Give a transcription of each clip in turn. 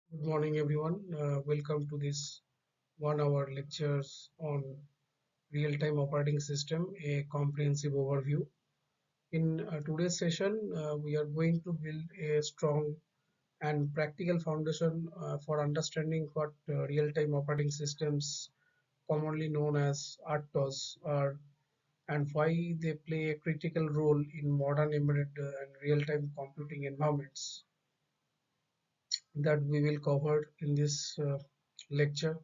Good morning, everyone. Welcome to this 1 hour lectures on real-time operating system, a comprehensive overview. In today's session, we are going to build a strong and practical foundation for understanding what real-time operating systems, commonly known as RTOS, are and why they play a critical role in modern embedded and real-time computing environments that we will cover in this lecture.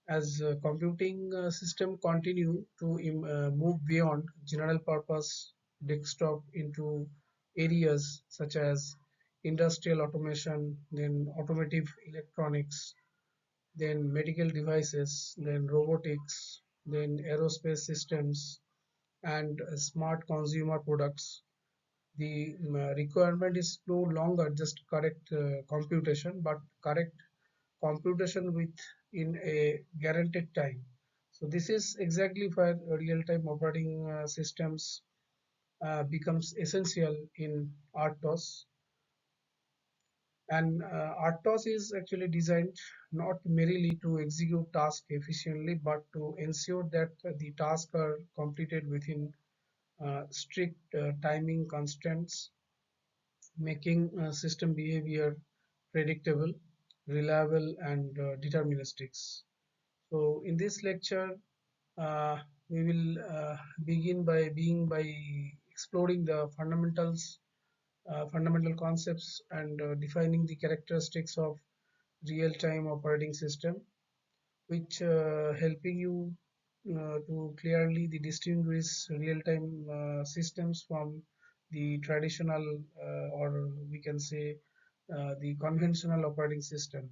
As computing system continue to move beyond general purpose desktop into areas such as industrial automation, then automotive electronics, then medical devices, then robotics, then aerospace systems, and smart consumer products. The requirement is no longer just correct computation, but correct computation within a guaranteed time. So this is exactly where real-time operating systems becomes essential in RTOS. And RTOS is actually designed not merely to execute tasks efficiently, but to ensure that the tasks are completed within strict timing constraints, making system behavior predictable, reliable, and deterministic. So in this lecture, uh, we will begin by exploring the fundamental concepts and defining the characteristics of real-time operating system, which helping you to clearly distinguish real-time systems from the traditional or we can say the conventional operating system.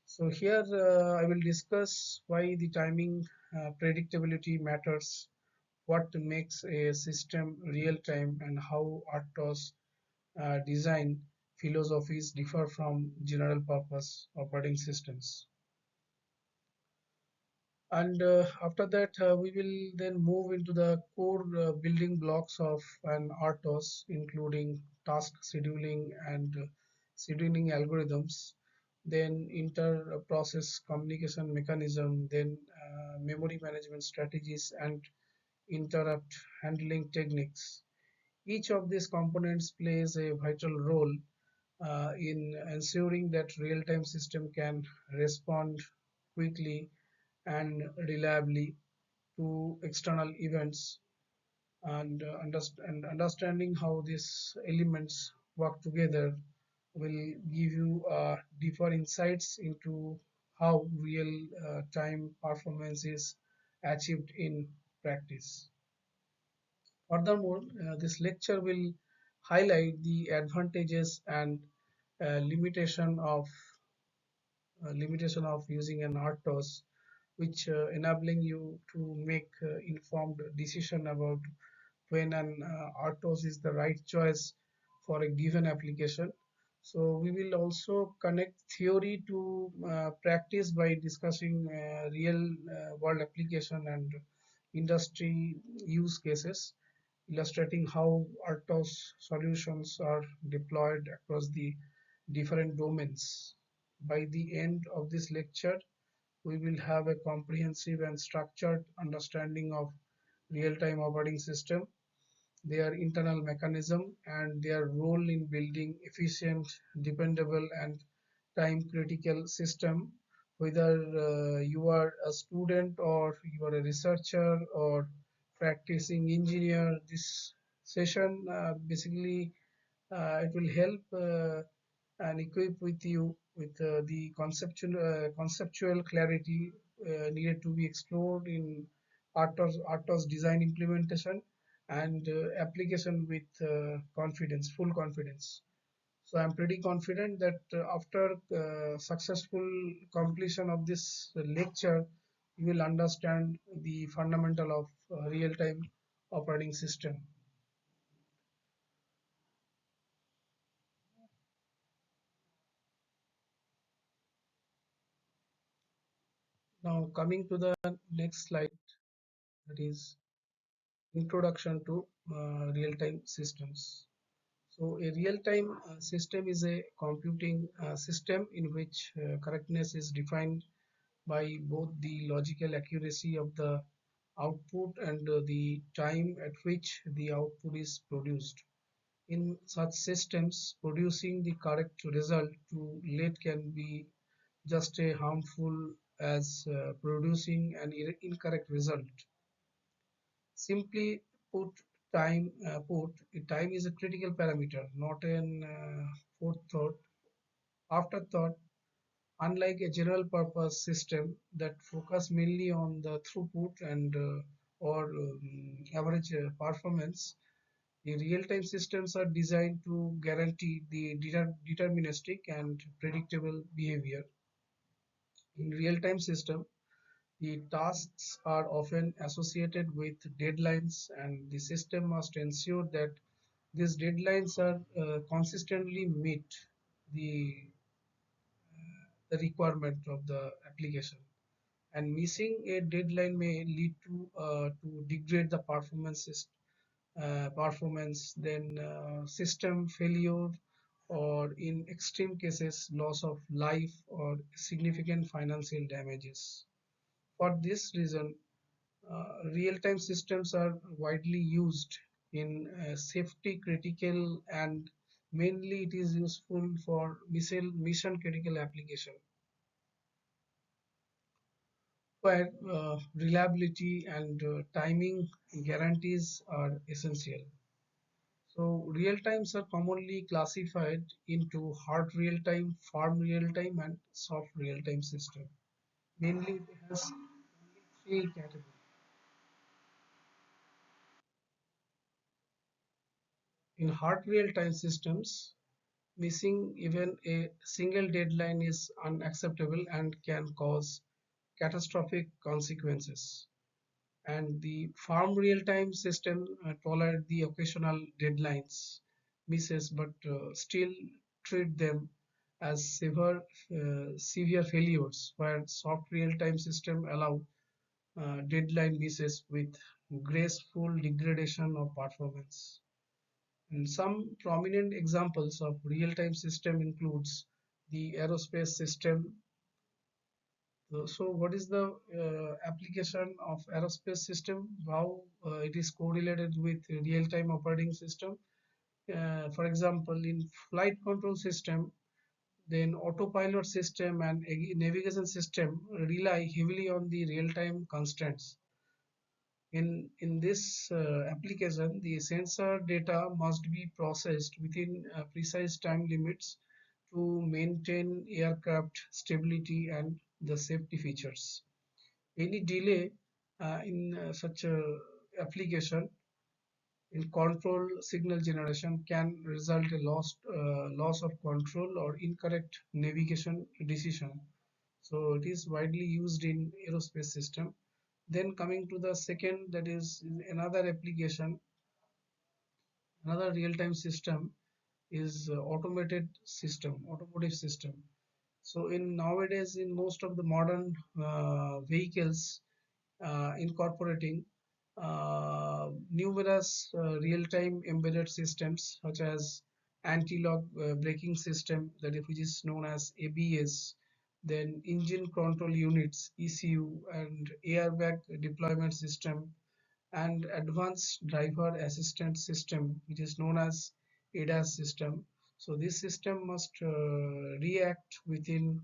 So here I will discuss why the timing predictability matters, what makes a system real time, and how RTOS design philosophies differ from general purpose operating systems. And after that, we will then move into the core building blocks of an RTOS, including task scheduling and scheduling algorithms, then inter-process communication mechanism, then memory management strategies, and interrupt handling techniques. Each of these components plays a vital role in ensuring that real-time system can respond quickly and reliably to external events, and understanding how these elements work together will give you deeper insights into how real time performance is achieved in practice. Furthermore, this lecture will highlight the advantages and limitation of using an RTOS, which enabling you to make informed decision about when an RTOS is the right choice for a given application. So we will also connect theory to practice by discussing real world application and industry use cases, illustrating how RTOS solutions are deployed across the different domains. By the end of this lecture, we will have a comprehensive and structured understanding of real-time operating system, their internal mechanism, and their role in building efficient, dependable, and time-critical system. Whether you are a student or you are a researcher or practicing engineer, this session basically it will help and equip with you with the conceptual clarity needed to be explored in RTOS design implementation and application with full confidence. So I'm pretty confident that after successful completion of this lecture, you will understand the fundamental of real-time operating system. Now coming to the next slide, that is introduction to real-time systems. So a real-time system is a computing system in which correctness is defined by both the logical accuracy of the output and the time at which the output is produced. In such systems, producing the correct result too late can be just as harmful as producing an incorrect result. Simply put, time is a critical parameter, not an forethought, afterthought. Unlike a general purpose system that focus mainly on the throughput and or average performance, the real-time systems are designed to guarantee the deterministic and predictable behavior. In real-time system, the tasks are often associated with deadlines, and the system must ensure that these deadlines are consistently meet the, the requirement of the application. And missing a deadline may lead to degrade the performance, then system failure, or in extreme cases, loss of life or significant financial damages. For this reason, real-time systems are widely used in safety critical, and mainly it is useful for mission critical application where reliability and timing guarantees are essential. So real times are commonly classified into hard real time, firm real time, and soft real time system. Mainly it has only three categories. In hard real time systems, missing even a single deadline is unacceptable and can cause catastrophic consequences. And the firm real-time system tolerate the occasional deadlines misses, but still treat them as severe failures, where soft real-time system allow deadline misses with graceful degradation of performance. And some prominent examples of real-time system includes the aerospace system. So what is the application of aerospace system? How it is correlated with real-time operating system? For example, in flight control system, then autopilot system and navigation system rely heavily on the real-time constraints. In this application, the sensor data must be processed within precise time limits to maintain aircraft stability and the safety features. Any delay in such a application in control signal generation can result in loss of control or incorrect navigation decision. So it is widely used in aerospace system. Then coming to the second, that is another application, another real-time system is automotive system. So in nowadays in most of the modern vehicles incorporating numerous real-time embedded systems such as anti-lock braking system, that is, which is known as ABS, then engine control units ECU, and airbag deployment system, and advanced driver assistance system, which is known as ADAS system. So this system must react within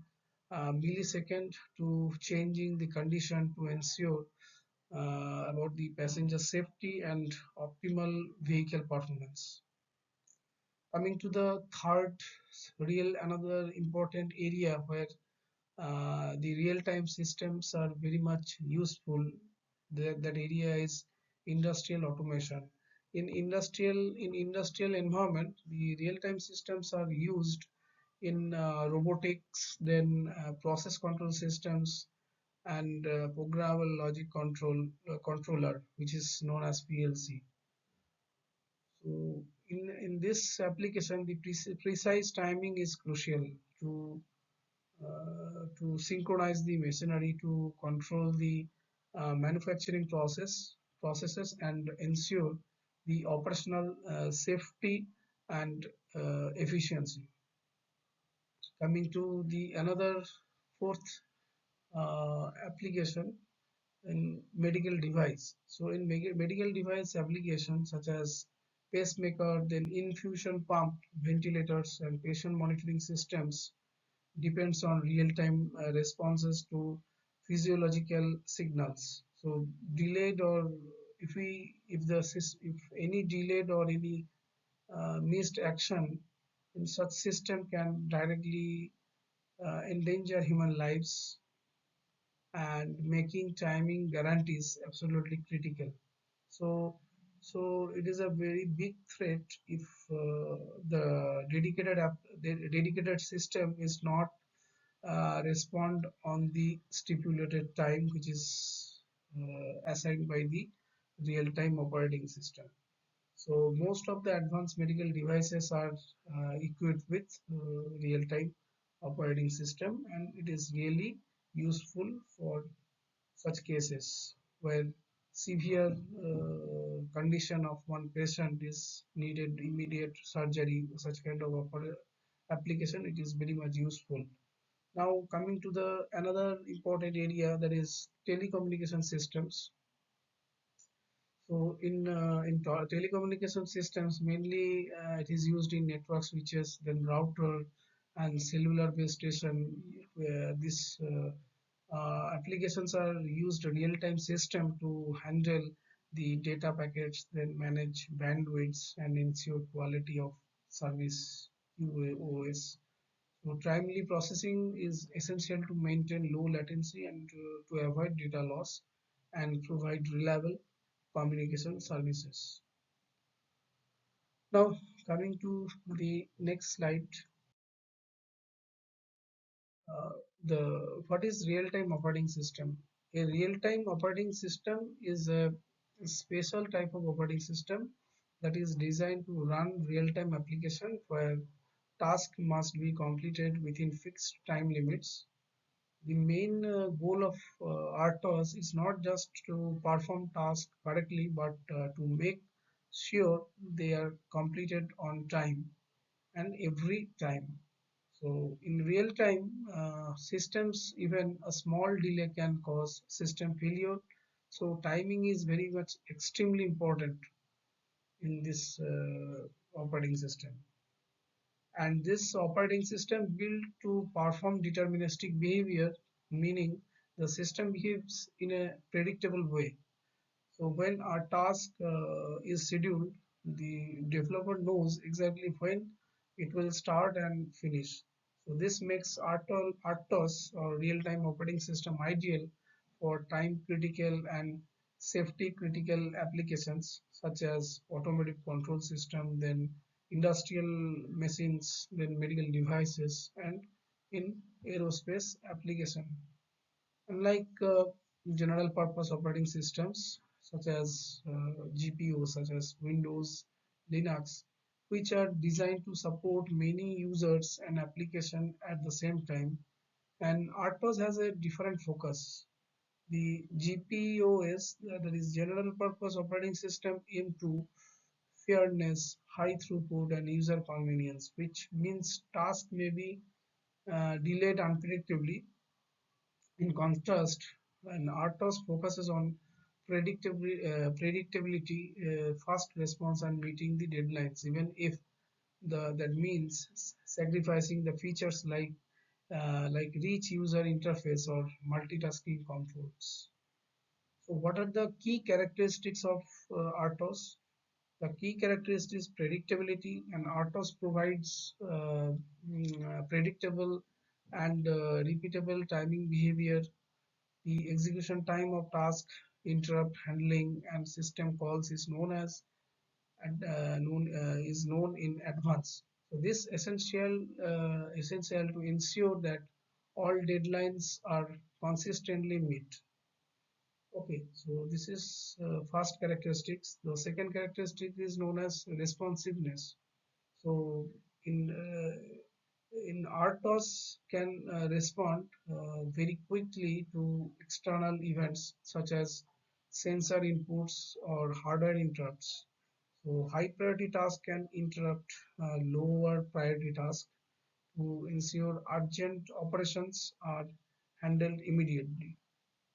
a millisecond to changing the condition to ensure about the passenger safety and optimal vehicle performance. Coming to the third another important area where the real-time systems are very much useful. That area is industrial automation. In industrial environment, the real-time systems are used in robotics, then process control systems, and programmable logic controller, which is known as PLC. So in this application, the precise timing is crucial to synchronize the machinery to control the manufacturing processes and ensure the operational safety and efficiency. Coming to the another fourth application in medical device. So in medical device applications such as pacemaker, then infusion pump, ventilators, and patient monitoring systems depends on real-time responses to physiological signals. So delayed or if any delayed or any missed action in such system can directly endanger human lives, and making timing guarantees absolutely critical. So, so it is a very big threat if the dedicated system is not respond on the stipulated time, which is assigned by the real-time operating system. So most of the advanced medical devices are equipped with real-time operating system, and it is really useful for such cases where severe condition of one patient is needed immediate surgery. Such kind of application, it is very much useful. Now coming to the another important area, that is telecommunication systems. So in telecommunication systems, mainly it is used in network switches, then router and cellular base station. Where this applications are used real-time system to handle the data packets, then manage bandwidths and ensure quality of service QoS. So timely processing is essential to maintain low latency and to avoid data loss and provide reliable communication services. Now coming to the next slide, uh, the what is real-time operating system? A real-time operating system is a special type of operating system that is designed to run real-time application where task must be completed within fixed time limits. The main goal of RTOS is not just to perform tasks correctly, but to make sure they are completed on time and every time. So in real time systems, even a small delay can cause system failure. So timing is very much extremely important in this operating system. And this operating system built to perform deterministic behavior, meaning the system behaves in a predictable way. So when our task is scheduled, the developer knows exactly when it will start and finish. So this makes RTOS, or real-time operating system, ideal for time critical and safety critical applications such as automotive control system, then industrial machines, then medical devices, and in aerospace application. Unlike general purpose operating systems such as GPUs, such as Windows, Linux, which are designed to support many users and applications at the same time, and RTOS has a different focus. The GPOS, that is general purpose operating system, aim to fairness, high throughput, and user convenience, which means tasks may be delayed unpredictably. In contrast, an RTOS focuses on predictability, fast response, and meeting the deadlines, even if that means sacrificing the features like rich user interface or multitasking comforts. So, what are the key characteristics of RTOS? The key characteristic is predictability, and RTOS provides predictable and repeatable timing behavior. The execution time of task, interrupt handling, and system calls is known in advance. So this essential to ensure that all deadlines are consistently met. Okay, so this is first characteristics. The second characteristic is known as responsiveness. So in RTOS can respond very quickly to external events such as sensor inputs or hardware interrupts. So high priority tasks can interrupt lower priority tasks to ensure urgent operations are handled immediately.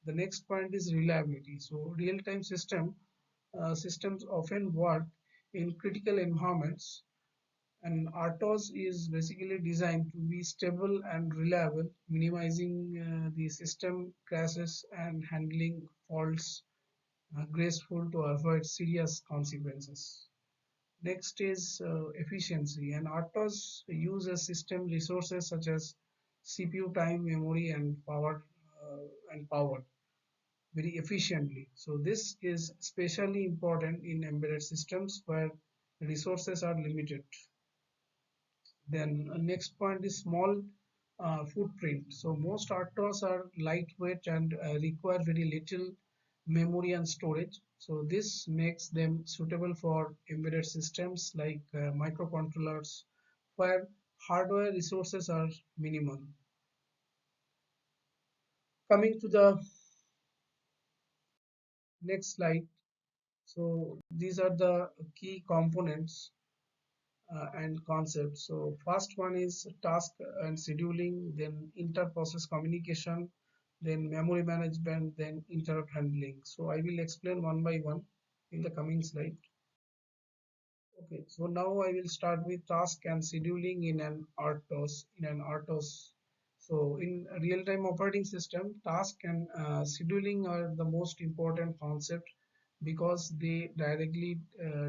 The next point is reliability. So real-time systems often work in critical environments, and RTOS is basically designed to be stable and reliable, minimizing the system crashes and handling faults graceful to avoid serious consequences. Next is efficiency, and RTOS uses system resources such as CPU time, memory, and power very efficiently. So this is especially important in embedded systems where resources are limited. Then next point is small footprint. So most RTOS are lightweight and require very little memory and storage. So this makes them suitable for embedded systems like microcontrollers, where hardware resources are minimal. Coming to the next slide. So these are the key components and concepts. So first one is task and scheduling, then inter-process communication, then memory management, then interrupt handling. So I will explain one by one in the coming slide. Okay, so now I will start with task and scheduling in an RTOS. So in a real-time operating system, task and scheduling are the most important concept because they directly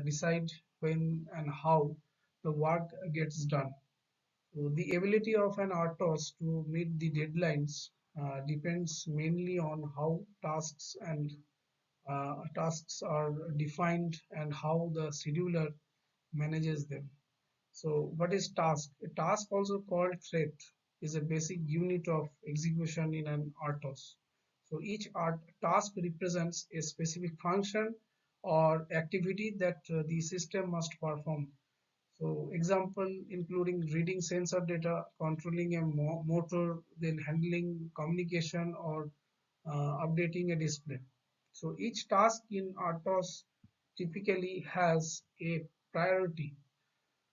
decide when and how the work gets done. So the ability of an RTOS to meet the deadlines depends mainly on how tasks are defined and how the scheduler manages them. So what is task? A task, also called thread, is a basic unit of execution in an RTOS. So each task represents a specific function or activity that the system must perform. So example including reading sensor data, controlling a motor, then handling communication or updating a display. So each task in RTOS typically has a priority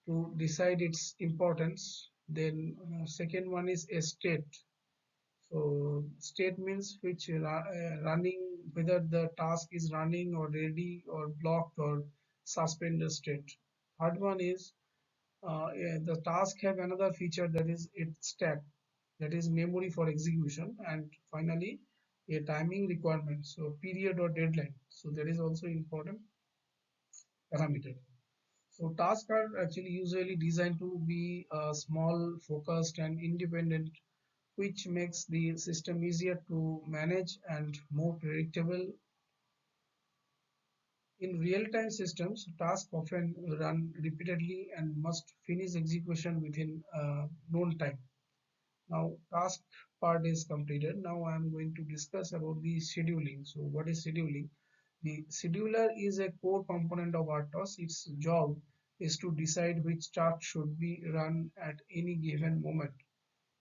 to decide its importance. Then second one is a state. So state means which running, whether the task is running or ready or blocked or suspended state. Third one is the task have another feature, that is its stack, that is memory for execution, and finally a timing requirement, so period or deadline. So that is also important parameter. So tasks are actually usually designed to be small, focused, and independent, which makes the system easier to manage and more predictable. In real-time systems, tasks often run repeatedly and must finish execution within known time. Now, task part is completed. Now I am going to discuss about the scheduling. So what is scheduling? The scheduler is a core component of RTOS. Its job is to decide which task should be run at any given moment.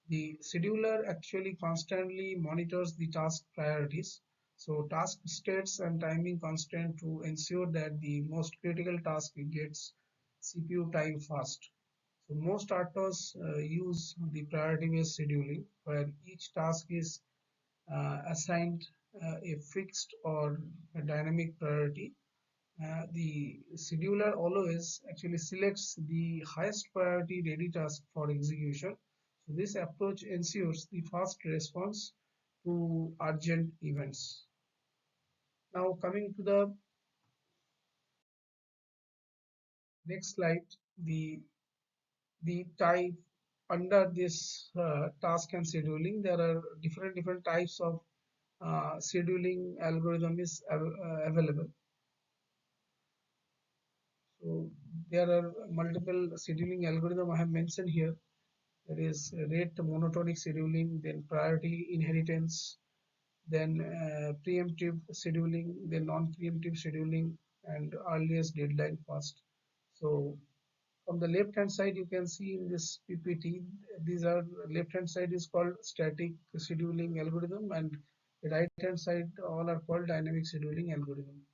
The scheduler actually constantly monitors the task priorities, so task states and timing constraint to ensure that the most critical task gets CPU time first. So most RTOS use the priority-based scheduling, where each task is assigned a fixed or a dynamic priority. The scheduler always actually selects the highest priority ready task for execution. So this approach ensures the fast response to urgent events. Now coming to the next slide, the type under this task and scheduling, there are different types of scheduling algorithm is available. So there are multiple scheduling algorithm I have mentioned here. There is rate monotonic scheduling, then priority inheritance, then preemptive scheduling, then non-preemptive scheduling, and earliest deadline first. So from the left hand side you can see in this PPT, these are, left hand side is called static scheduling algorithm, and the right hand side all are called dynamic scheduling algorithm.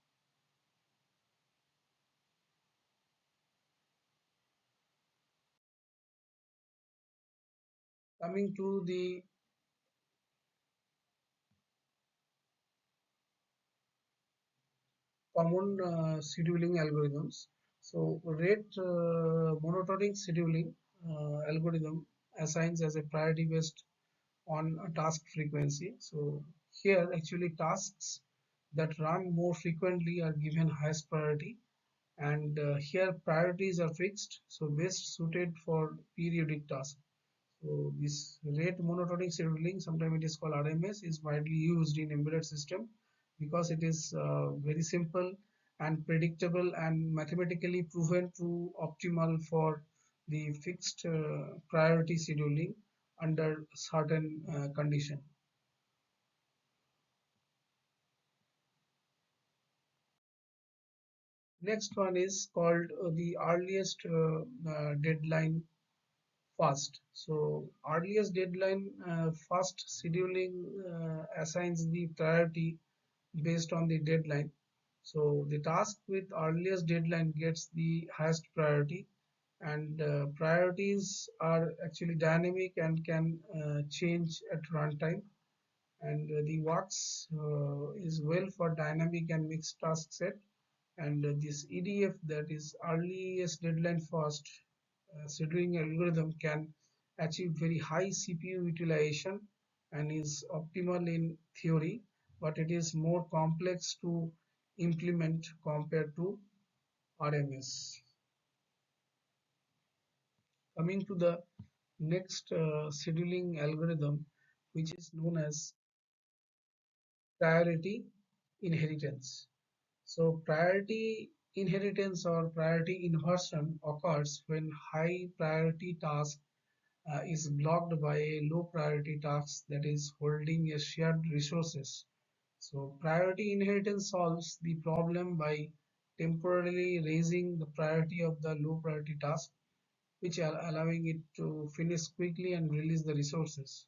Coming to the common scheduling algorithms. So rate monotonic scheduling algorithm assigns as a priority based on a task frequency. So here actually tasks that run more frequently are given highest priority, and here priorities are fixed, so best suited for periodic tasks. So this rate monotonic scheduling, sometimes it is called RMS, is widely used in embedded system because it is very simple and predictable and mathematically proven to optimal for the fixed priority scheduling under certain condition. Next one is called the earliest deadline fast. So earliest deadline fast scheduling assigns the priority based on the deadline. So the task with earliest deadline gets the highest priority, and priorities are actually dynamic and can change at runtime. And the works is well for dynamic and mixed task set. And this EDF, that is earliest deadline fast scheduling algorithm, can achieve very high CPU utilization and is optimal in theory, but it is more complex to implement compared to RMS. Coming to the next scheduling algorithm, which is known as priority inheritance. So priority inheritance or priority inversion occurs when high priority task is blocked by a low priority task that is holding a shared resources. So priority inheritance solves the problem by temporarily raising the priority of the low priority task, which are allowing it to finish quickly and release the resources,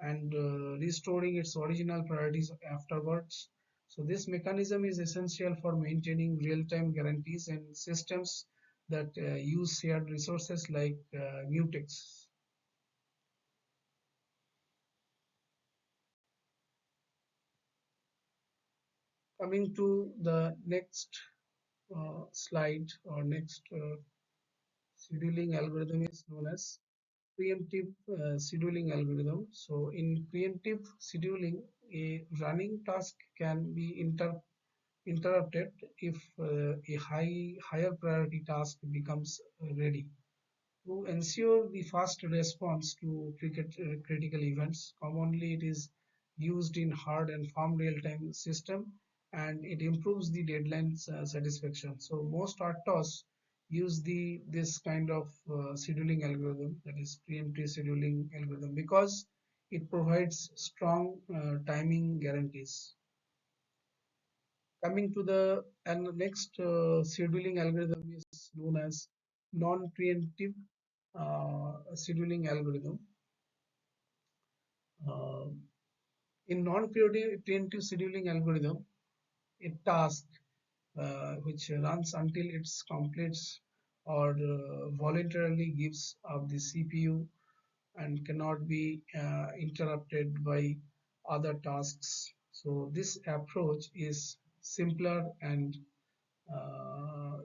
and restoring its original priorities afterwards. So this mechanism is essential for maintaining real-time guarantees in systems that use shared resources like mutex. Coming to the next slide or next scheduling algorithm is known as preemptive scheduling algorithm. So in preemptive scheduling, a running task can be interrupted if a higher priority task becomes ready. To ensure the fast response to critical events, commonly it is used in hard and firm real-time system, and it improves the deadline satisfaction. So most RTOS use this kind of scheduling algorithm, that is preemptive scheduling algorithm, because it provides strong timing guarantees. Coming to the next scheduling algorithm is known as non-preemptive scheduling algorithm. Uh, in non-preemptive scheduling algorithm, a task which runs until it completes or voluntarily gives up the CPU and cannot be interrupted by other tasks. So this approach is simpler and uh,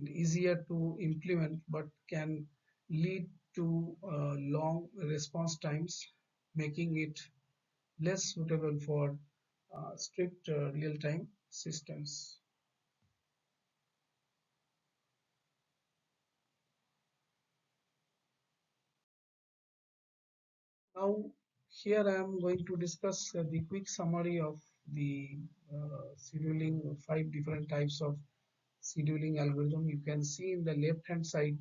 easier to implement, but can lead to long response times, making it less suitable for strict real-time systems. Now, here I am going to discuss the quick summary of the scheduling, five different types of scheduling algorithm. You can see in the left hand side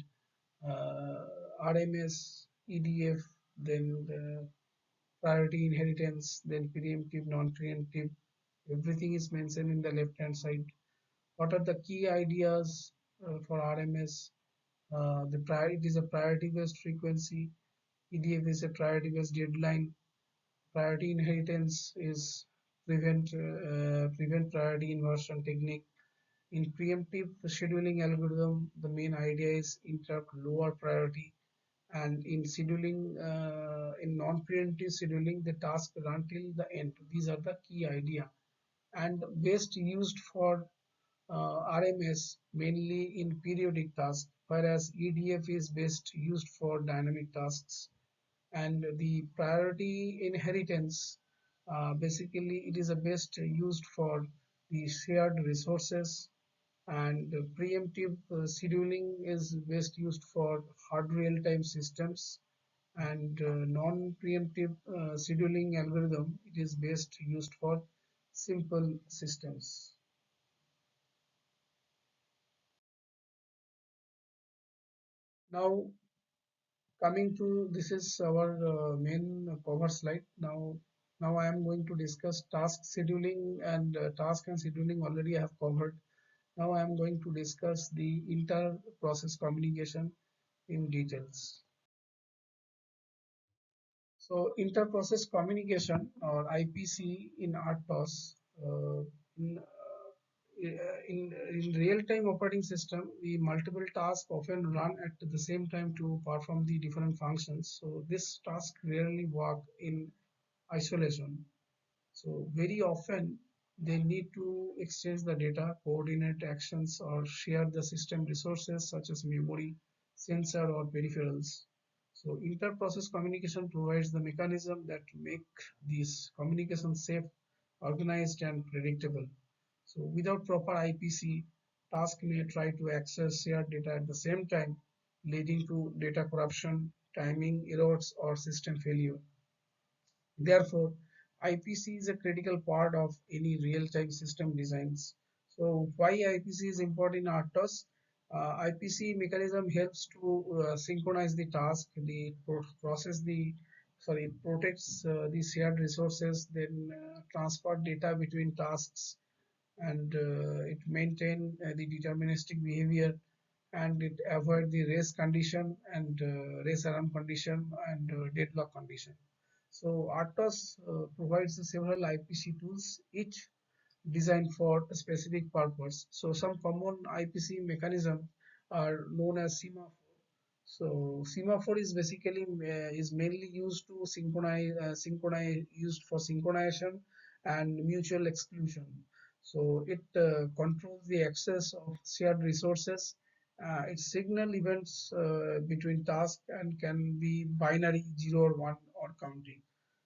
uh, RMS, EDF, then the priority inheritance, then preemptive, non-preemptive. Everything is mentioned in the left hand side. What are the key ideas for RMS? The priority is a priority based frequency. EDF is a priority based deadline. Priority inheritance is prevent priority inversion technique. In preemptive scheduling algorithm, the main idea is interrupt lower priority And in scheduling, in non-preemptive scheduling, the task run till the end. These are the key idea, and best used for RMS mainly in periodic tasks, whereas EDF is best used for dynamic tasks. And the priority inheritance, basically it is a best used for the shared resources. And preemptive scheduling is best used for hard real-time systems. And non-preemptive scheduling algorithm, it is best used for simple systems. Now coming to, this is our main cover slide. Now I am going to discuss task scheduling, and task and scheduling already I have covered. Now I am going to discuss the inter-process communication in details. So inter-process communication, or IPC in RTOS, in, in real-time operating system, the multiple tasks often run at the same time to perform the different functions. So this task rarely work in isolation. So very often they need to exchange the data, coordinate actions, or share the system resources such as memory, sensor, or peripherals. So inter-process communication provides the mechanism that make this communication safe, organized, and predictable. So without proper IPC, task may try to access shared data at the same time, leading to data corruption, timing errors, or system failure. Therefore, IPC is a critical part of any real-time system designs. So why IPC is important in RTOS? IPC mechanism helps to synchronize the task, the process the sorry protects the shared resources, then transfer data between tasks, and it maintain the deterministic behavior, and it avoid the race condition and race alarm condition and deadlock condition. So RTOS provides several IPC tools, each designed for a specific purpose. So some common IPC mechanisms are known as semaphore. So semaphore is basically is mainly used to synchronize used for synchronization and mutual exclusion. So it controls the access of shared resources. It signal events between tasks and can be binary 0 or 1 or counting.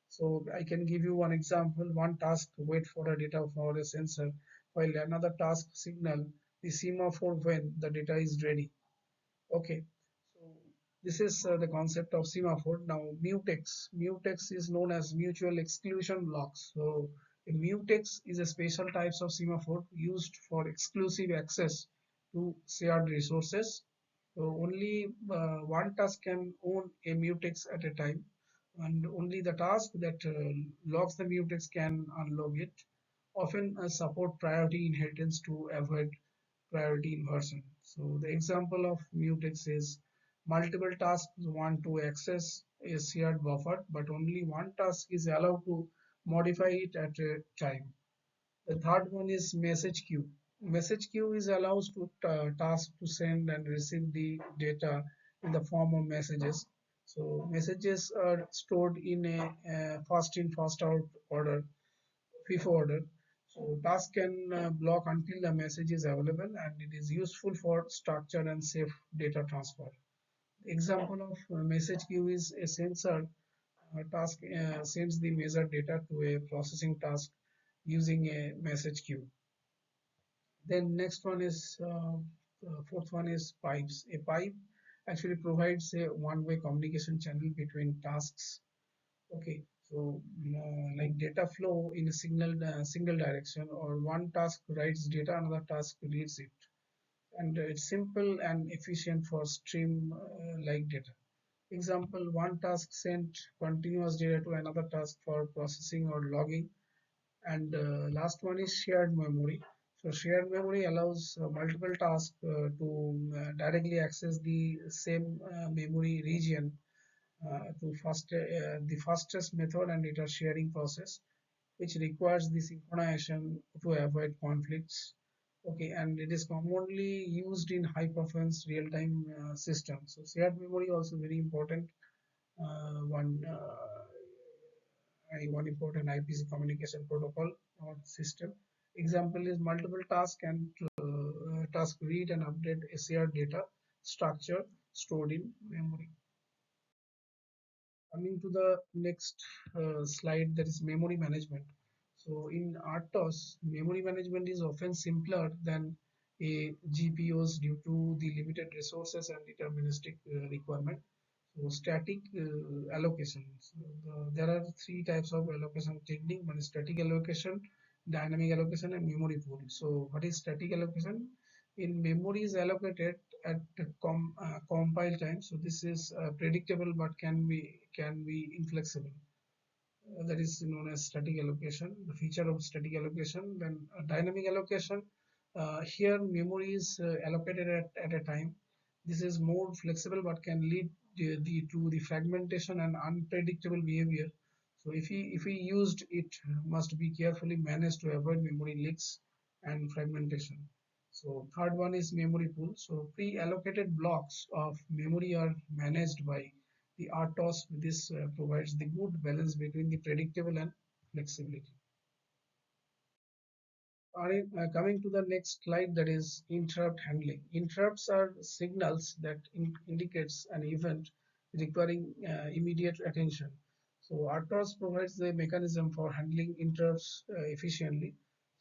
So I can give you one example. One task wait for a data for a sensor, while another task signal the semaphore when the data is ready. Okay, so this is the concept of semaphore. Now, mutex. Mutex is known as mutual exclusion blocks. So, a mutex is a special types of semaphore used for exclusive access to shared resources. So, only one task can own a mutex at a time, and only the task that locks the mutex can unlock it. Often support priority inheritance to avoid priority inversion. So the example of mutex is multiple tasks want to access a shared buffer, but only one task is allowed to modify it at a time. The third one is message queue. Message queue is allows to task to send and receive the data in the form of messages. So messages are stored in a first in first out order, FIFO order. So task can block until the message is available, and it is useful for structure and safe data transfer. Example of message queue is a sensor task sends the measured data to a processing task using a message queue. Then next one is fourth one is pipes. A pipe actually provides a one-way communication channel between tasks. Okay, so like data flow in a single direction, or one task writes data, another task reads it, and it's simple and efficient for stream like data. Example: one task sent continuous data to another task for processing or logging. And last one is shared memory. So shared memory allows multiple tasks to directly access the same memory region the fastest method and data sharing process, which requires the synchronization to avoid conflicts. Okay, and it is commonly used in high performance real-time systems. So shared memory also very important. One important IPC communication protocol or system. Example is multiple task and task read and update a shared data structure stored in memory. Coming to the next slide, that is memory management. So in RTOS, memory management is often simpler than a GPUs due to the limited resources and deterministic requirement. So static allocation. So there are three types of allocation technique. One is static allocation, dynamic allocation, and memory pool. So what is static allocation? In memory is allocated at the compile time. So this is predictable but can be inflexible. That is known as static allocation. The feature of static allocation. Then dynamic allocation. Here memory is allocated at a time. This is more flexible but can lead to the fragmentation and unpredictable behavior. So if we used it, must be carefully managed to avoid memory leaks and fragmentation. So third one is memory pool. So pre-allocated blocks of memory are managed by the RTOS. This provides the good balance between the predictable and flexibility. Coming to the next slide, that is interrupt handling. Interrupts are signals that indicates an event requiring immediate attention. So RTOS provides the mechanism for handling interrupts efficiently.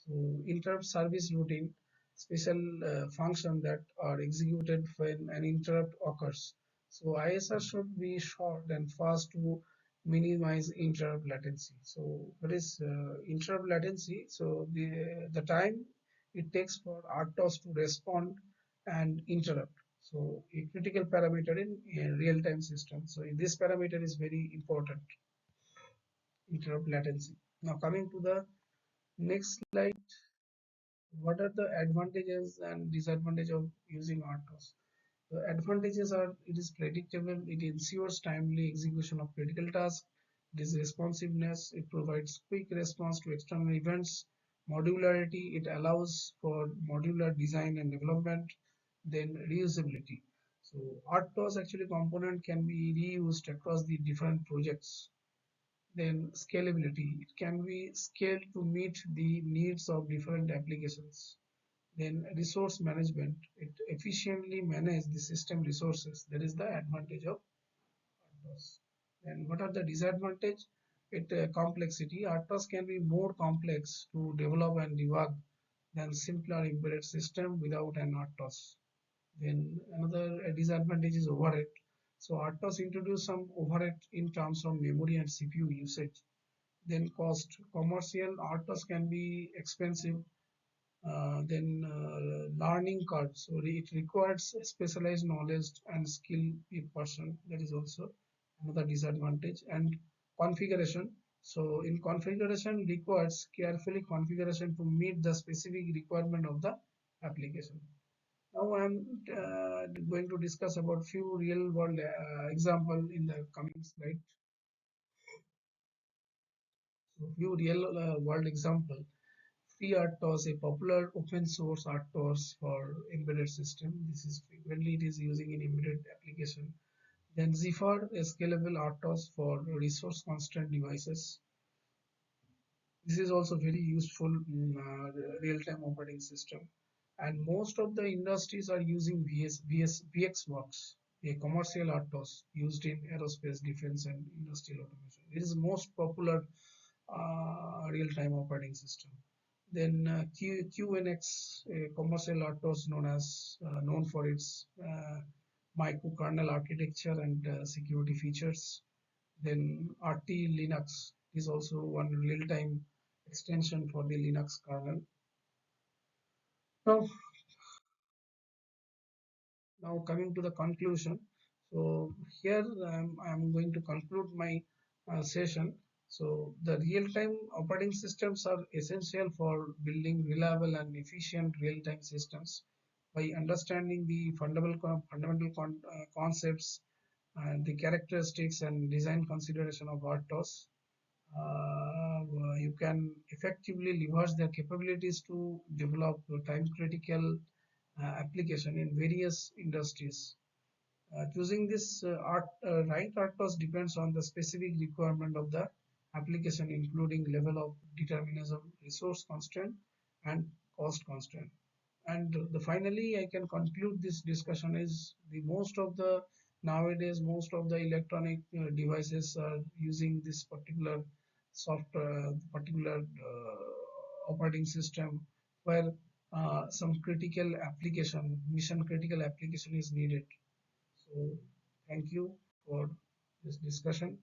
So interrupt service routine, special function that are executed when an interrupt occurs. So ISR should be short and fast to minimize interrupt latency. So what is interrupt latency? So the time it takes for RTOS to respond and interrupt. So a critical parameter in a real-time system. So this parameter is very important, interrupt latency. Now coming to the next slide, what are the advantages and disadvantages of using RTOS? The advantages are it is predictable, it ensures timely execution of critical tasks, it is responsiveness, it provides quick response to external events, modularity, it allows for modular design and development, then reusability. So RTOS actually component can be reused across the different projects. Then scalability, it can be scaled to meet the needs of different applications. Then resource management, it efficiently manages the system resources. That is the advantage of RTOS. And what are the disadvantage? Complexity. RTOS can be more complex to develop and debug than simpler embedded system without an RTOS. Then another disadvantage is overhead. So RTOS introduce some overhead in terms of memory and CPU usage. Then cost. Commercial RTOS can be expensive. Then learning curve. So it requires specialized knowledge and skill in person. That is also another disadvantage. And configuration. So in configuration requires carefully configuration to meet the specific requirement of the application. Now I am going to discuss about few real world example in the coming slide. So few real world example. Free RTOS, a popular open source RTOS for embedded system. This is frequently it is using in embedded application. Then Zephyr, a scalable RTOS for resource constrained devices. This is also very useful in real-time operating system. And most of the industries are using VxWorks, a commercial RTOS used in aerospace, defense, and industrial automation. It is most popular real-time operating system. Then QNX, a commercial RTOS known for its microkernel architecture and security features. Then RT Linux is also one real-time extension for the Linux kernel. Now, now coming to the conclusion. So here I'm going to conclude my session. So the real-time operating systems are essential for building reliable and efficient real-time systems. By understanding the fundamental concepts and the characteristics and design consideration of RTOS, you can effectively leverage their capabilities to develop time critical application in various industries. Choosing this right RTOS depends on the specific requirement of the application, including level of determinism, resource constraint, and cost constraint. And the finally, I can conclude this discussion is the most of the nowadays most of the electronic devices are using this particular operating system where some critical application, mission critical application is needed. So thank you for this discussion.